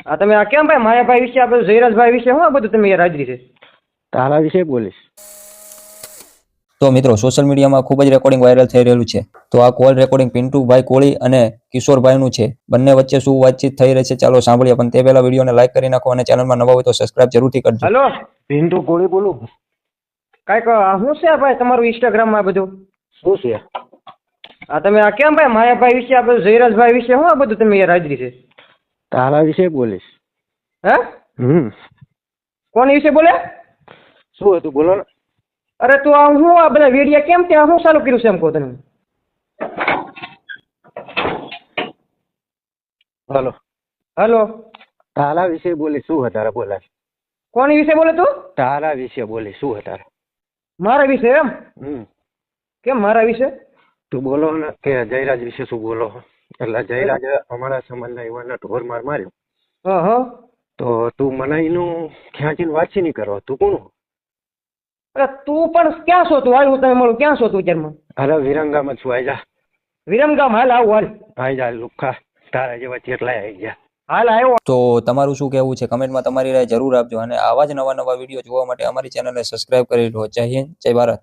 આ તમે આ કેમ ભાઈ માયાભાઈ વિશે આ બધું જયરાજભાઈ વિશે શું આ બધું તમે યાર હાજરી છે? તારા વિશે બોલીશ. તો મિત્રો સોશિયલ મીડિયામાં ખૂબ જ રેકોર્ડિંગ વાયરલ થઈ રહેલું છે. તો આ કોલ રેકોર્ડિંગ પિન્ટુભાઈ કોળી અને કિશોરભાઈનું છે. બંને વચ્ચે શું વાતચીત થઈ રહી છે ચાલો સાંભળીએ. પણ તે પહેલા વિડીયોને લાઈક કરી નાખો અને ચેનલમાં નવા હોય તો સબસ્ક્રાઇબ જરૂરથી કરજો. હલો, પિન્ટુ કોળી બોલું. કાંઈક શું છે ભાઈ તમારું ઇન્સ્ટાગ્રામમાં બધું? શું છે? આ તમે આ કેમ ભાઈ માયાભાઈ વિશે આ બધું જયરાજભાઈ વિશે શું આ બધું તમે યાર હાજરી છે? તારા વિશે બોલીશ. હે? કોની વિશે બોલે? શું હતું બોલો ને. અરે તું આ હું આ બધા વિડીયો કેમ ત્યાં શું ચાલુ કર્યું છે એમ કહો તમે? હલો. હલો, તારા વિશે બોલી શું વધારે બોલાય? કોની વિશે બોલે તું? તારા વિશે બોલી શું વધારે? મારા વિશે એમ? કેમ મારા વિશે? તું બોલો ને કે જયરાજ વિશે શું બોલો? એટલે જયરાજ અમારા સમાજના યુવાનને ઢોર માર માર્યો. હા. તો તું મને એનું ખેંચીને વાતચીત નહીં કરો. તું કોણ? અરે તું પણ ક્યાં છો તું? હાલ હું તને મળું. ક્યાં છો તું અત્યારમાં? અરે વિરંગામાં છું. આઈ જા. વિરમગામ હાલ આવું હાલ. આઈ જા લુખા. તારા જેવા કેટલાય આવી ગયા. હાલ આવ્યો. તો તમારું શું કહેવું છે કમેન્ટમાં તમારી રાય જરૂર આપજો અને આવા જ નવા વિડીયો જોવા માટે અમારી ચેનલને સબસ્ક્રાઇબ કરી લો. જય હિન્દ, જય ભારત.